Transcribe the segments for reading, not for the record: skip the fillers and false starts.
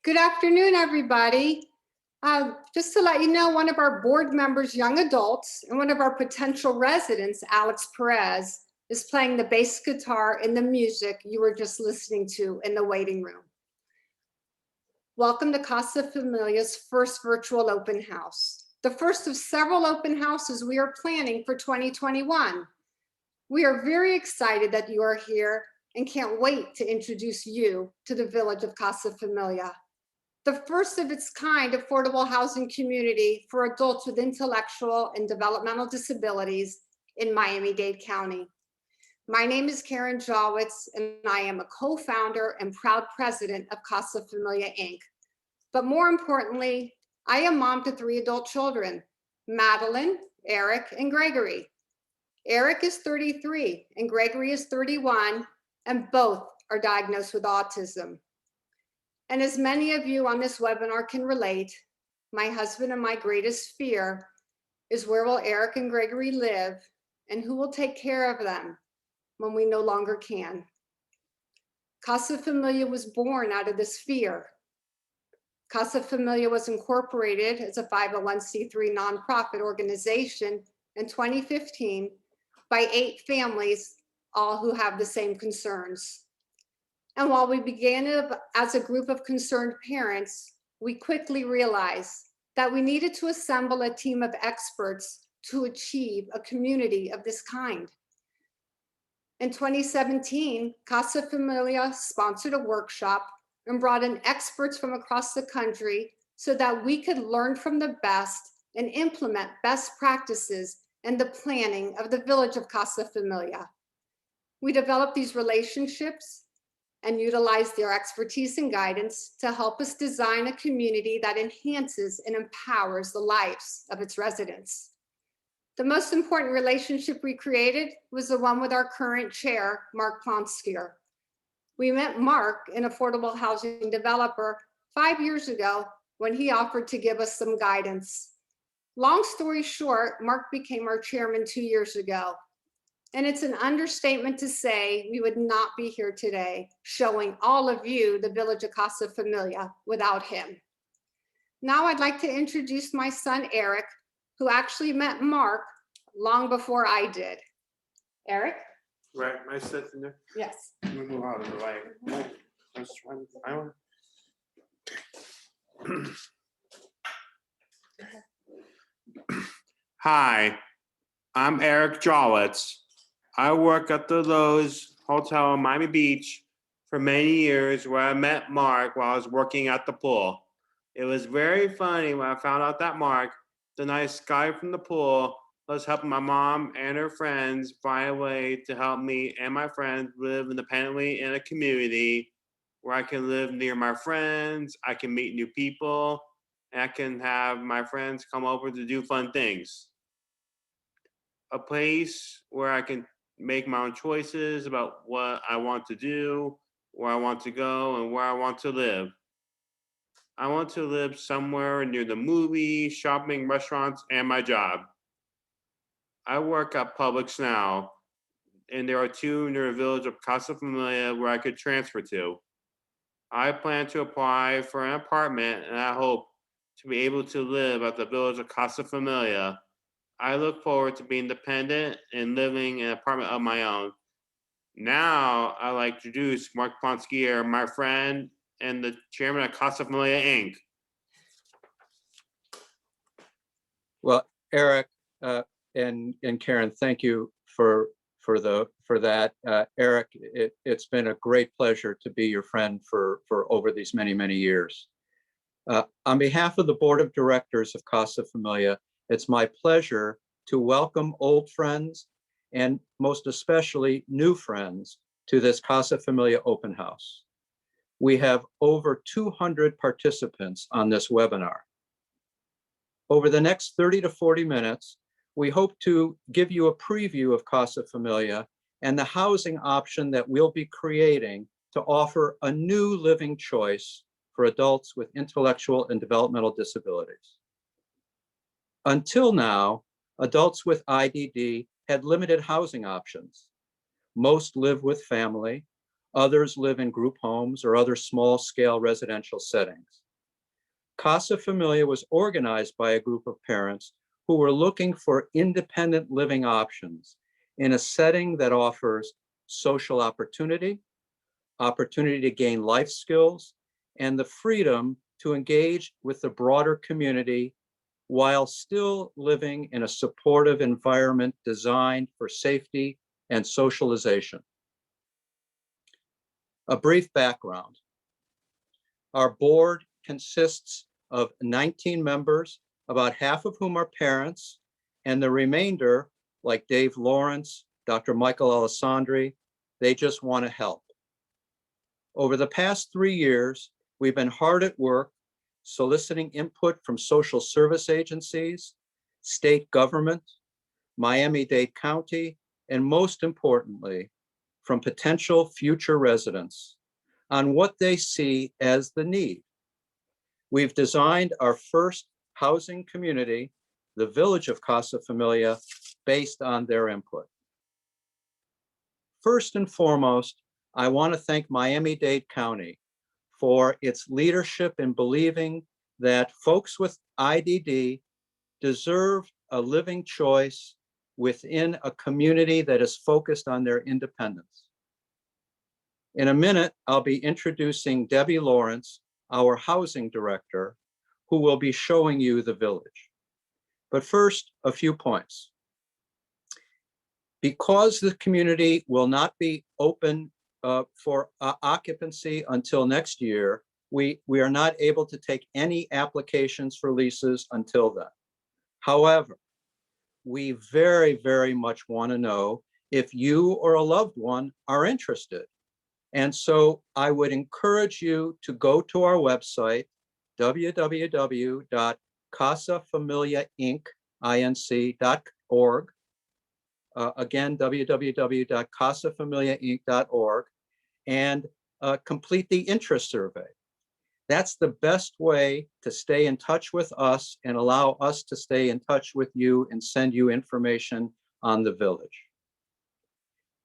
Good afternoon, everybody. Just to let you know, one of our board members, young adults, and one of our potential residents, Alex Perez, is playing the bass guitar in the music you were just listening to in the waiting room. Welcome to Casa Familia's first virtual open house, the first of several open houses we are planning for 2021. We are very excited that you are here and can't wait to introduce you to the Village of Casa Familia, the first of its kind affordable housing community for adults with intellectual and developmental disabilities in Miami-Dade County. My name is Karen Jawitz, and I am a co-founder and proud president of Casa Familia, Inc. But more importantly, I am mom to 3 adult children, Madeline, Eric, and Gregory. Eric is 33 and Gregory is 31, and both are diagnosed with autism. And as many of you on this webinar can relate, my husband and my greatest fear is where will Eric and Gregory live and who will take care of them when we no longer can. Casa Familia was born out of this fear. Casa Familia was incorporated as a 501c3 nonprofit organization in 2015 by 8 families, all who have the same concerns. And while we began as a group of concerned parents, we quickly realized that we needed to assemble a team of experts to achieve a community of this kind. In 2017, Casa Familia sponsored a workshop and brought in experts from across the country so that we could learn from the best and implement best practices in the planning of the Village of Casa Familia. We developed these relationships and utilize their expertise and guidance to help us design a community that enhances and empowers the lives of its residents. The most important relationship we created was the one with our current chair, Mark Plonskier. We met Mark, an affordable housing developer, 5 years ago when he offered to give us some guidance. Long story short, Mark became our chairman 2 years ago. And it's an understatement to say we would not be here today showing all of you the Village of Casa Familia without him. Now I'd like to introduce my son, Eric, who actually met Mark long before I did. Eric? Right, my sit in there. Yes. Move out of the way. Let's try. Hi, I'm Eric Jawitz. I work at the Lowe's Hotel in Miami Beach for many years, where I met Mark while I was working at the pool. It was very funny when I found out that Mark, the nice guy from the pool, was helping my mom and her friends find a way to help me and my friends live independently in a community where I can live near my friends, I can meet new people, and I can have my friends come over to do fun things. A place where I can make my own choices about what I want to do, where I want to go, and where I want to live. I want to live somewhere near the movies, shopping, restaurants, and my job. I work at Publix now, and there are 2 near the Village of Casa Familia where I could transfer to. I plan to apply for an apartment, and I hope to be able to live at the Village of Casa Familia. I look forward to being independent and living in an apartment of my own. Now, I'd like to introduce Mark Plonskier, my friend and the chairman of Casa Familia, Inc. Well, Eric and Karen, thank you for that. Eric, it's been a great pleasure to be your friend for over these many years. On behalf of the board of directors of Casa Familia, it's my pleasure to welcome old friends and most especially new friends to this Casa Familia open house. We have over 200 participants on this webinar. Over the next 30 to 40 minutes, we hope to give you a preview of Casa Familia and the housing option that we'll be creating to offer a new living choice for adults with intellectual and developmental disabilities. Until now, adults with IDD had limited housing options. Most live with family, Others live in group homes or other small-scale residential settings. Casa Familia was organized by a group of parents who were looking for independent living options in a setting that offers social opportunity, opportunity to gain life skills, and the freedom to engage with the broader community while still living in a supportive environment designed for safety and socialization. A brief background. Our board consists of 19 members, about half of whom are parents, and the remainder, like Dave Lawrence, Dr. Michael Alessandri, they just want to help. Over the past 3 years, we've been hard at work soliciting input from social service agencies, state government, Miami-Dade County, and most importantly, from potential future residents on what they see as the need. We've designed our first housing community, the Village of Casa Familia, based on their input. First and foremost, I want to thank Miami-Dade County for its leadership in believing that folks with IDD deserve a living choice within a community that is focused on their independence. In a minute, I'll be introducing Debbie Lawrence, our housing director, who will be showing you the village. But first, a few points. Because the community will not be open for occupancy until next year, we are not able to take any applications for leases until then. However, we very, very much want to know if you or a loved one are interested. And so I would encourage you to go to our website, www.casafamiliainc.org. Again, www.casafamiliainc.org, and complete the interest survey. That's the best way to stay in touch with us and allow us to stay in touch with you and send you information on the village.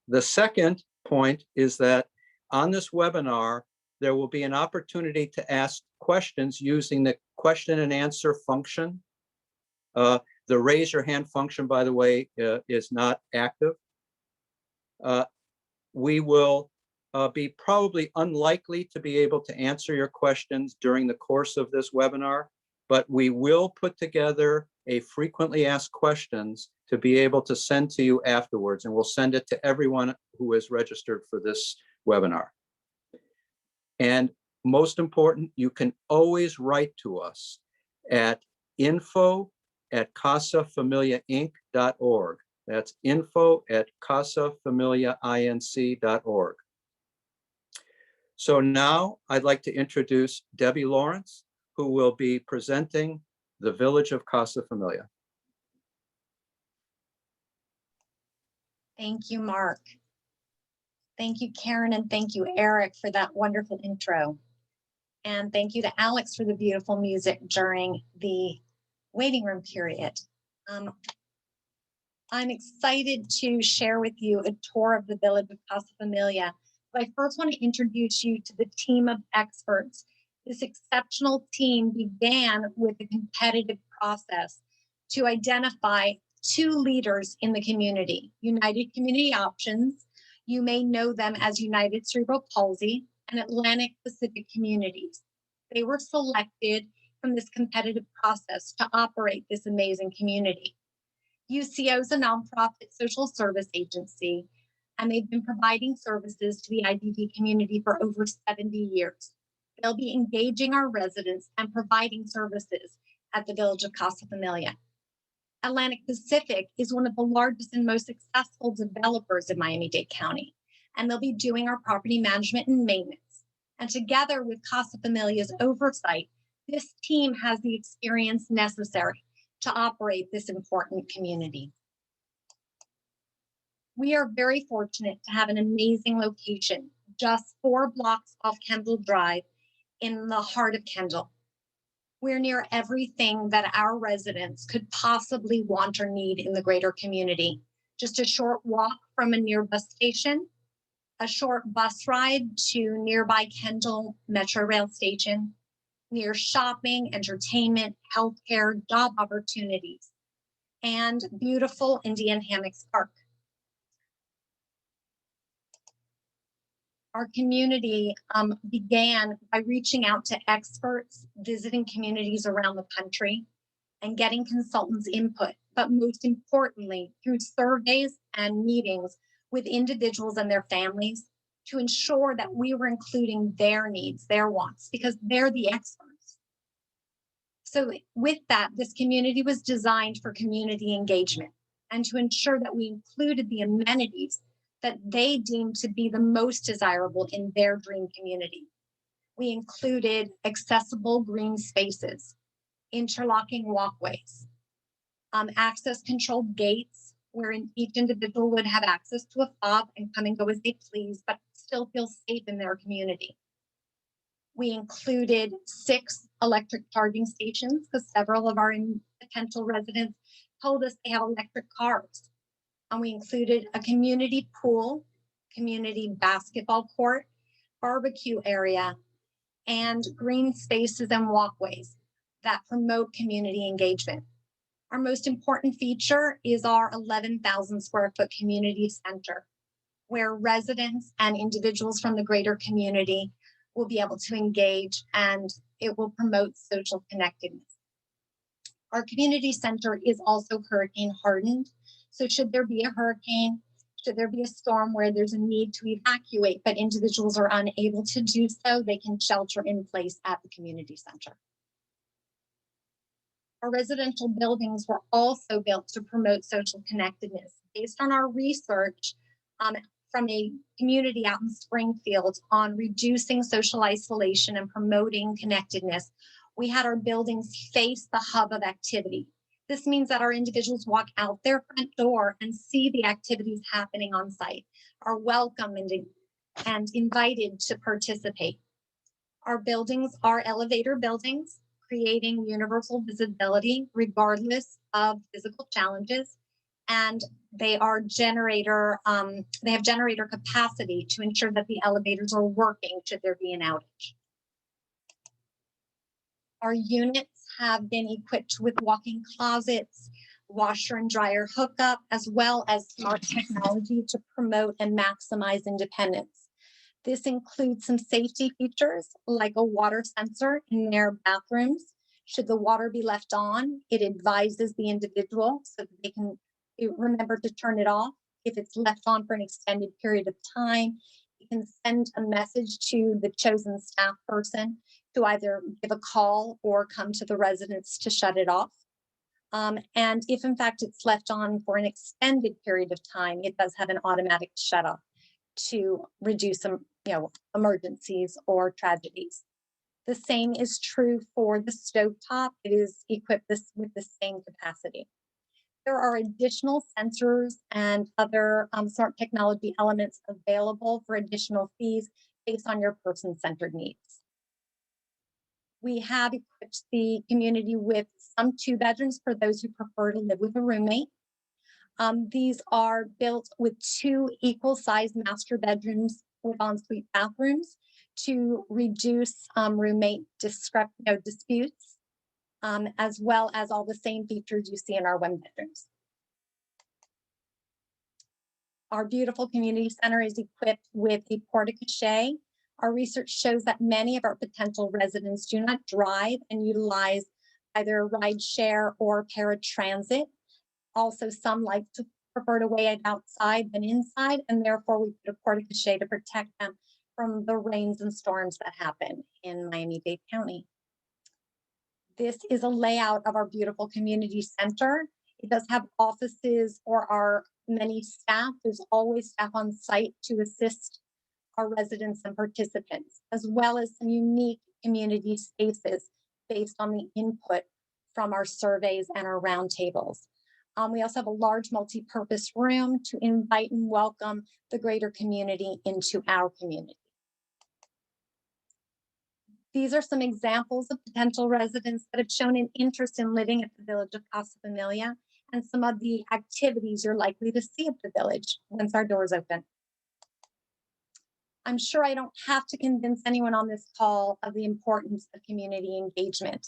The second point is that on this webinar, there will be an opportunity to ask questions using the question and answer function. The raise your hand function, by the way, is not active. We will be probably unlikely to be able to answer your questions during the course of this webinar, but we will put together a frequently asked questions to be able to send to you afterwards, and we'll send it to everyone who is registered for this webinar. And most important, you can always write to us at info@casafamiliainc.org. That's info@casafamiliainc.org. So now I'd like to introduce Debbie Lawrence, who will be presenting the Village of Casa Familia. Thank you, Mark. Thank you, Karen, and thank you, Eric, for that wonderful intro. And thank you to Alex for the beautiful music during the waiting room period. I'm excited to share with you a tour of the Village of Casa Familia. But I first want to introduce you to the team of experts. This exceptional team began with a competitive process to identify 2 leaders in the community, United Community Options. You may know them as United Cerebral Palsy and Atlantic Pacific Communities. They were selected from this competitive process to operate this amazing community. UCO is a nonprofit social service agency, and they've been providing services to the IDD community for over 70 years. They'll be engaging our residents and providing services at the Village of Casa Familia. Atlantic Pacific is one of the largest and most successful developers in Miami-Dade County, and they'll be doing our property management and maintenance. And together with Casa Familia's oversight, this team has the experience necessary to operate this important community. We are very fortunate to have an amazing location, just 4 blocks off Kendall Drive in the heart of Kendall. We're near everything that our residents could possibly want or need in the greater community. Just a short walk from a near bus station, a short bus ride to nearby Kendall Metro Rail Station, near shopping, entertainment, healthcare, job opportunities, and beautiful Indian Hammocks Park. Our community began by reaching out to experts, visiting communities around the country, and getting consultants' input, but most importantly, through surveys and meetings with individuals and their families to ensure that we were including their needs, their wants, because they're the experts. So with that, this community was designed for community engagement and to ensure that we included the amenities that they deemed to be the most desirable in their dream community. We included accessible green spaces, interlocking walkways, access controlled gates where each individual would have access to a fob and come and go as they please, but still feel safe in their community. We included 6 electric charging stations because several of our potential residents told us they have electric cars. And we included a community pool, community basketball court, barbecue area, and green spaces and walkways that promote community engagement. Our most important feature is our 11,000 square foot community center, where residents and individuals from the greater community will be able to engage, and it will promote social connectedness. Our community center is also hurricane hardened. So should there be a hurricane, should there be a storm where there's a need to evacuate, but individuals are unable to do so, they can shelter in place at the community center. Our residential buildings were also built to promote social connectedness. Based on our research from a community out in Springfield on reducing social isolation and promoting connectedness, we had our buildings face the hub of activity. This means that our individuals walk out their front door and see the activities happening on site, are welcome and invited to participate. Our buildings are elevator buildings, creating universal visibility regardless of physical challenges. And they are they have generator capacity to ensure that the elevators are working should there be an outage. Our units have been equipped with walk-in closets, washer and dryer hookup, as well as smart technology to promote and maximize independence. This includes some safety features like a water sensor in their bathrooms. Should the water be left on, it advises the individual so that they can remember to turn it off. If it's left on for an extended period of time, you can send a message to the chosen staff person to either give a call or come to the residence to shut it off. And if in fact it's left on for an extended period of time, it does have an automatic shut off to reduce some, emergencies or tragedies. The same is true for the stovetop. It is equipped with the same capacity. There are additional sensors and other smart technology elements available for additional fees based on your person-centered needs. We have equipped the community with some 2 bedrooms for those who prefer to live with a roommate. These are built with 2 equal-sized master bedrooms with ensuite bathrooms to reduce roommate disputes, as well as all the same features you see in our 1 bedrooms. Our beautiful community center is equipped with a porta-cachet. Our research shows that many of our potential residents do not drive and utilize either ride share or paratransit. Also, some like to prefer to wait outside than inside, and therefore we put a porta-cachet to protect them from the rains and storms that happen in Miami-Dade County. This is a layout of our beautiful community center. It does have offices for our many staff. There's always staff on site to assist our residents and participants, as well as some unique community spaces based on the input from our surveys and our roundtables. We also have a large multi-purpose room to invite and welcome the greater community into our community. These are some examples of potential residents that have shown an interest in living at the Village of Casa Familia and some of the activities you're likely to see at the village once our doors open. I'm sure I don't have to convince anyone on this call of the importance of community engagement,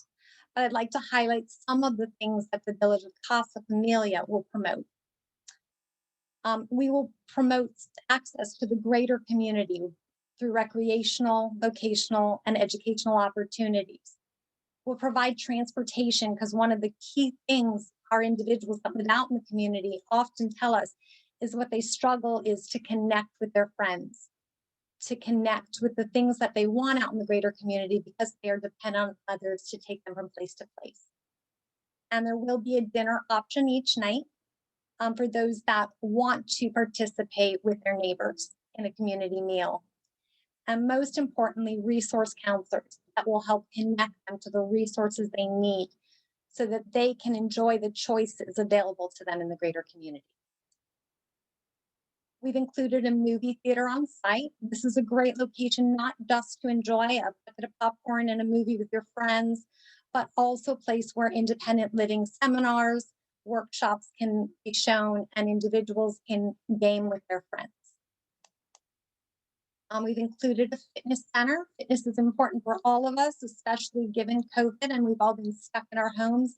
but I'd like to highlight some of the things that the Village of Casa Familia will promote. We will promote access to the greater community through recreational, vocational, and educational opportunities. We'll provide transportation because one of the key things our individuals that live out in the community often tell us is what they struggle is to connect with their friends, to connect with the things that they want out in the greater community because they are dependent on others to take them from place to place. And there will be a dinner option each night for those that want to participate with their neighbors in a community meal. And most importantly, resource counselors that will help connect them to the resources they need so that they can enjoy the choices available to them in the greater community. We've included a movie theater on site. This is a great location, not just to enjoy a bucket of popcorn and a movie with your friends, but also a place where independent living seminars, workshops can be shown, and individuals can game with their friends. We've included a fitness center. Fitness is important for all of us, especially given COVID, and we've all been stuck in our homes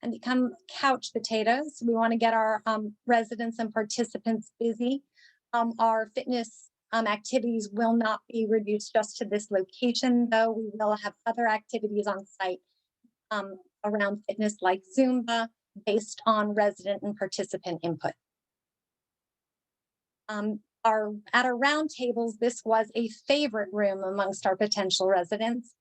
and become couch potatoes. We want to get our residents and participants busy. Our fitness activities will not be reduced just to this location, though we will have other activities on site around fitness like Zumba based on resident and participant input. At our round tables, this was a favorite room amongst our potential residents.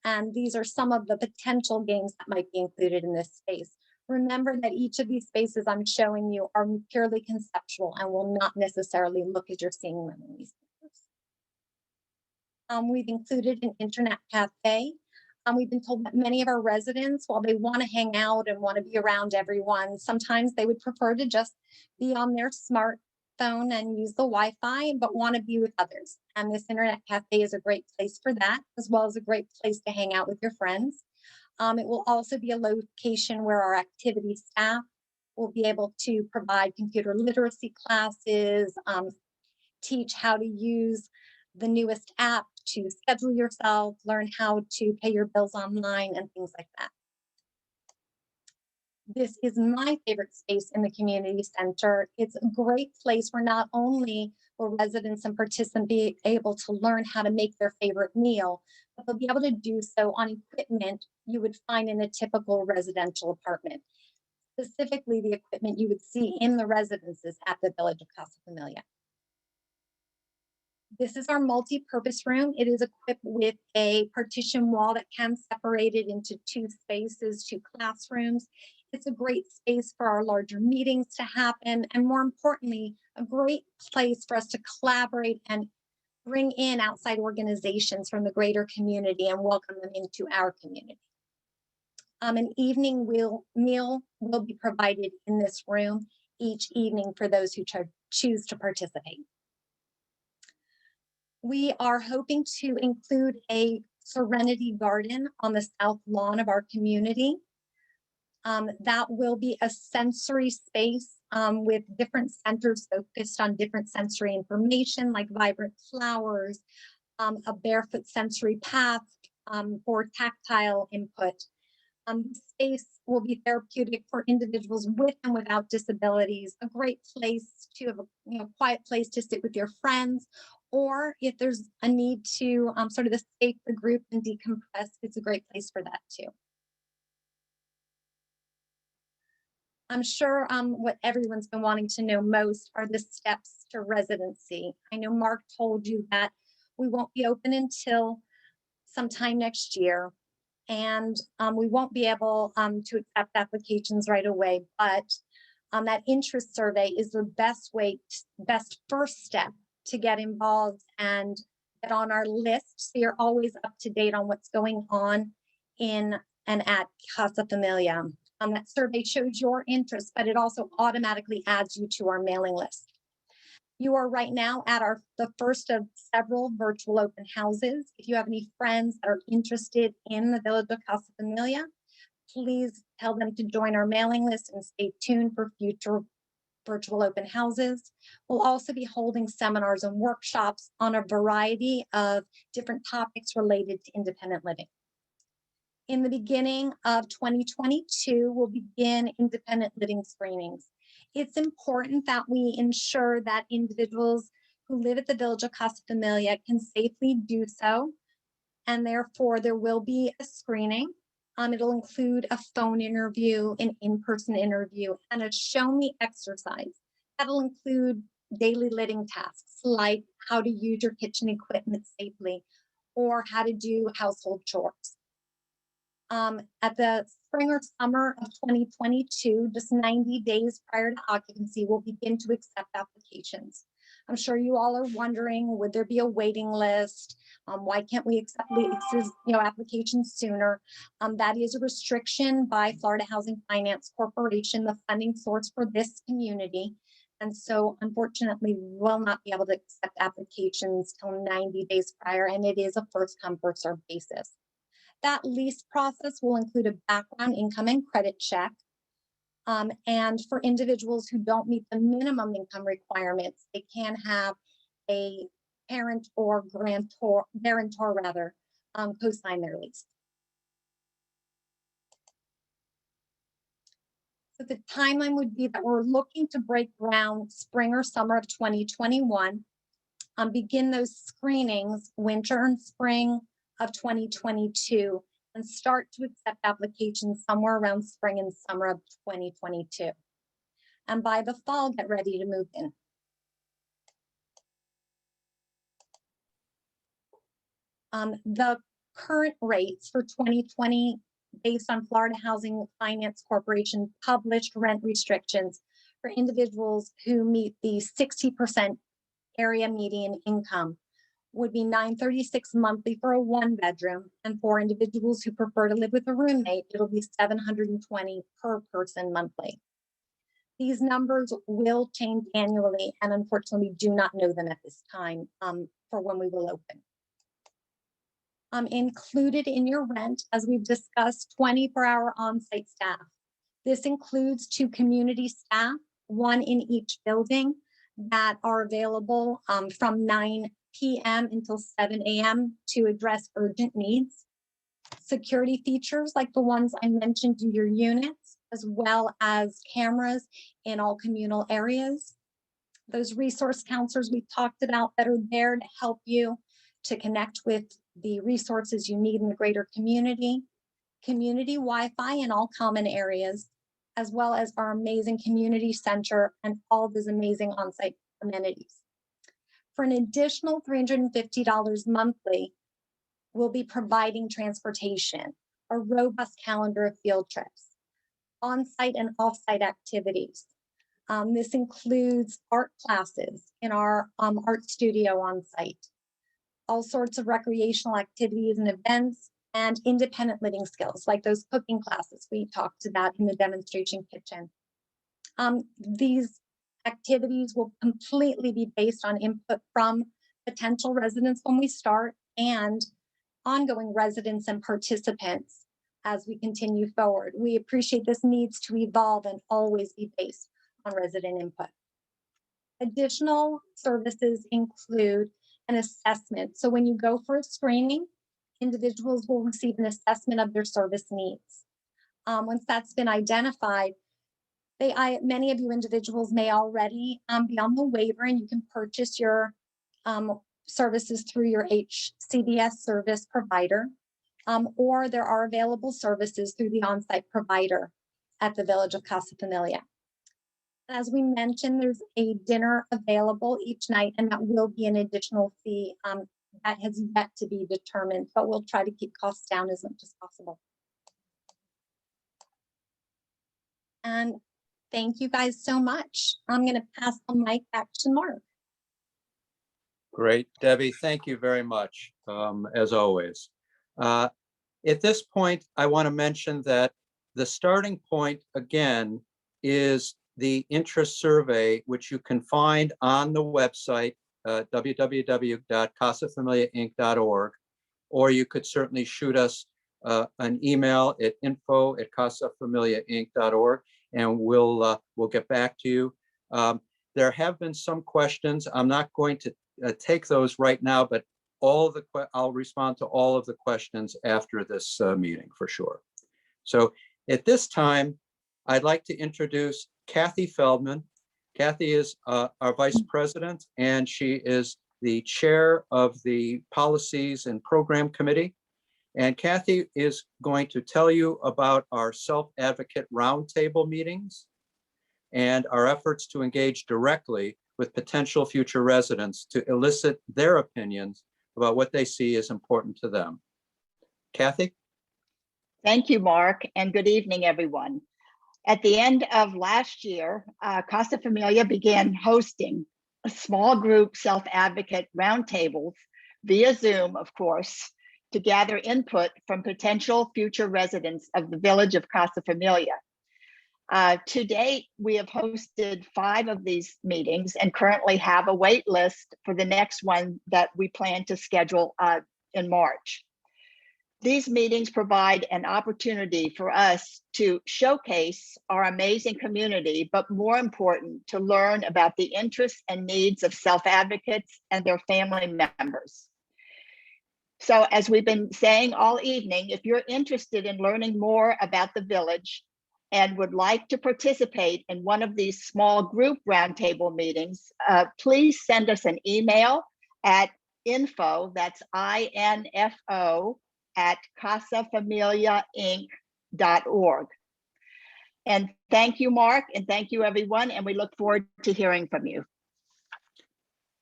And these are some of the potential games that might be included in this space. Remember that each of these spaces I'm showing you are purely conceptual and will not necessarily look as you're seeing them in these spaces. We've included an internet cafe. We've been told that many of our residents, while they want to hang out and want to be around everyone, sometimes they would prefer to just be on their smartphone and use the Wi-Fi, but want to be with others. And this internet cafe is a great place for that, as well as a great place to hang out with your friends. It will also be a location where our activity staff will be able to provide computer literacy classes, teach how to use the newest app to schedule yourself, learn how to pay your bills online, and things like that. This is my favorite space in the community center. It's a great place where not only will residents and participants be able to learn how to make their favorite meal, but they'll be able to do so on equipment you would find in a typical residential apartment, specifically the equipment you would see in the residences at the Village of Casa Familia. This is our multi-purpose room. It is equipped with a partition wall that can separate it into two spaces, two classrooms. It's a great space for our larger meetings to happen, and more importantly, a great place for us to collaborate and bring in outside organizations from the greater community and welcome them into our community. An evening meal will be provided in this room each evening for those who choose to participate. We are hoping to include a serenity garden on the south lawn of our community. That will be a sensory space with different centers focused on different sensory information like vibrant flowers, a barefoot sensory path for tactile input. Space will be therapeutic for individuals with and without disabilities, a great place to have a quiet place to sit with your friends, or if there's a need to sort of escape the group and decompress, it's a great place for that too. I'm sure what everyone's been wanting to know most are the steps to residency. I know Mark told you that we won't be open until sometime next year, and we won't be able to accept applications right away, but that interest survey is the best first step to get involved and get on our list so you're always up to date on what's going on in and at Casa Familia. That survey shows your interest, but it also automatically adds you to our mailing list. You are right now at the first of several virtual open houses. If you have any friends that are interested in the Village of Casa Familia, please tell them to join our mailing list and stay tuned for future virtual open houses. We'll also be holding seminars and workshops on a variety of different topics related to independent living. In the beginning of 2022, we'll begin independent living screenings. It's important that we ensure that individuals who live at the Village of Casa Familia can safely do so, and therefore there will be a screening. It'll include a phone interview, an in-person interview, and a show me exercise. That'll include daily living tasks like how to use your kitchen equipment safely or how to do household chores. At the spring or summer of 2022, just 90 days prior to occupancy, we'll begin to accept applications. I'm sure you all are wondering, would there be a waiting list? Why can't we accept leases, applications sooner? That is a restriction by Florida Housing Finance Corporation, the funding source for this community. And so unfortunately, we will not be able to accept applications till 90 days prior, and it is a first come, first served basis. That lease process will include a background income and credit check. And for individuals who don't meet the minimum income requirements, they can have a parent or guarantor co-sign their lease. So the timeline would be that we're looking to break ground spring or summer of 2021, begin those screenings winter and spring of 2022, and start to accept applications somewhere around spring and summer of 2022. And by the fall, get ready to move in. The current rates for 2020, based on Florida Housing Finance Corporation published rent restrictions for individuals who meet the 60% area median income, would be $936 monthly for a 1-bedroom, and for individuals who prefer to live with a roommate, it'll be $720 per person monthly. These numbers will change annually, and unfortunately, we do not know them at this time for when we will open. Included in your rent, as we've discussed, 24-hour on-site staff. This includes 2 community staff, 1 in each building, that are available from 9 p.m. until 7 a.m. to address urgent needs. Security features like the ones I mentioned in your units, as well as cameras in all communal areas. Those resource counselors we talked about that are there to help you to connect with the resources you need in the greater community. Community Wi-Fi in all common areas, as well as our amazing community center and all those amazing on-site amenities. For an additional $350 monthly, we'll be providing transportation, a robust calendar of field trips, on-site and off-site activities. This includes art classes in our art studio on-site, all sorts of recreational activities and events, and independent living skills, like those cooking classes we talked about in the demonstration kitchen. These activities will completely be based on input from potential residents when we start, and ongoing residents and participants as we continue forward. We appreciate this needs to evolve and always be based on resident input. Additional services include an assessment. So when you go for a screening, individuals will receive an assessment of their service needs. Once that's been identified, many of you individuals may already be on the waiver, and you can purchase your services through your HCBS service provider, or there are available services through the on-site provider at the Village of Casa Familia. As we mentioned, there's a dinner available each night, and that will be an additional fee that has yet to be determined, but we'll try to keep costs down as much as possible. And thank you guys so much. I'm going to pass the mic back to Mark. Great, Debbie, thank you very much, as always. At this point, I want to mention that the starting point, again, is the interest survey, which you can find on the website, www.casafamiliainc.org, or you could certainly shoot us an email at info@casafamiliainc.org, and we'll get back to you There have been some questions. I'm not going to take those right now, but I'll respond to all of the questions after this meeting for sure. So at this time, I'd like to introduce Kathy Feldman. Kathy is our Vice President, and she is the Chair of the Policies and Program Committee. And Kathy is going to tell you about our self-advocate roundtable meetings and our efforts to engage directly with potential future residents to elicit their opinions about what they see as important to them. Kathy? Thank you, Mark, and good evening, everyone. At the end of last year, Casa Familia began hosting a small group self-advocate roundtables via Zoom, of course, to gather input from potential future residents of the Village of Casa Familia. To date, we have hosted 5 of these meetings and currently have a wait list for the next one that we plan to schedule in March. These meetings provide an opportunity for us to showcase our amazing community, but more important, to learn about the interests and needs of self-advocates and their family members. So as we've been saying all evening, if you're interested in learning more about the village and would like to participate in one of these small group roundtable meetings, please send us an email at info, that's INFO, at casafamiliainc.org. And thank you, Mark, and thank you, everyone, and we look forward to hearing from you.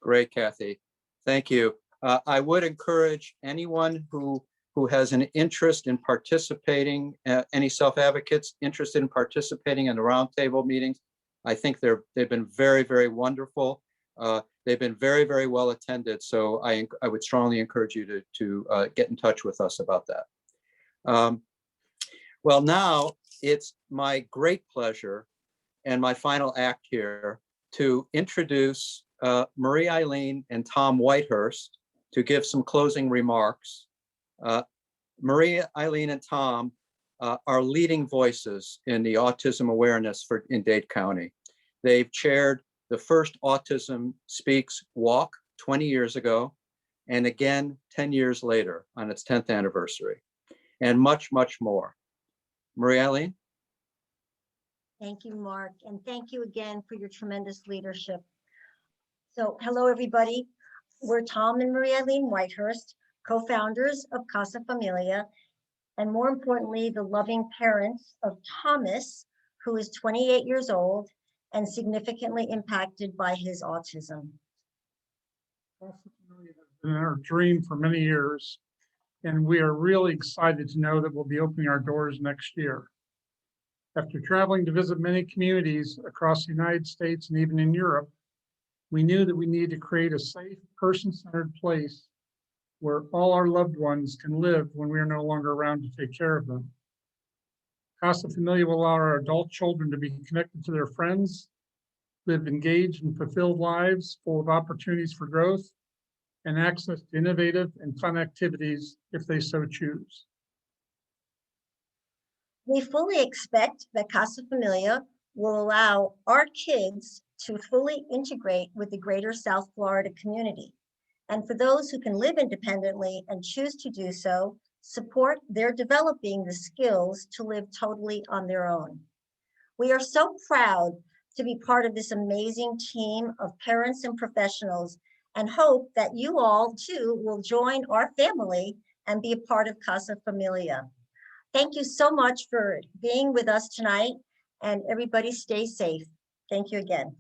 Great, Kathy. Thank you. I would encourage anyone who has an interest in participating, any self-advocates interested in participating in the roundtable meetings. I think they've been very, very wonderful. They've been very, very well attended. So I would strongly encourage you to get in touch with us about that. Well, now it's my great pleasure and my final act here to introduce Marie Eileen and Tom Whitehurst to give some closing remarks. Marie Eileen and Tom are leading voices in the autism awareness in Dade County. They've chaired the first Autism Speaks Walk 20 years ago, and again 10 years later on its 10th anniversary, and much, much more. Marie Eileen? Thank you, Mark, and thank you again for your tremendous leadership. So hello, everybody. We're Tom and Marie Eileen Whitehurst, co-founders of Casa Familia, and more importantly, the loving parents of Thomas, who is 28 years old and significantly impacted by his autism. Casa Familia has been our dream for many years, and we are really excited to know that we'll be opening our doors next year. After traveling to visit many communities across the United States and even in Europe, we knew that we needed to create a safe, person-centered place where all our loved ones can live when we are no longer around to take care of them. Casa Familia will allow our adult children to be connected to their friends, live engaged and fulfilled lives full of opportunities for growth, and access to innovative and fun activities if they so choose. We fully expect that Casa Familia will allow our kids to fully integrate with the greater South Florida community. And for those who can live independently and choose to do so, support their developing the skills to live totally on their own. We are so proud to be part of this amazing team of parents and professionals, and hope that you all too will join our family and be a part of Casa Familia. Thank you so much for being with us tonight, and everybody stay safe. Thank you again.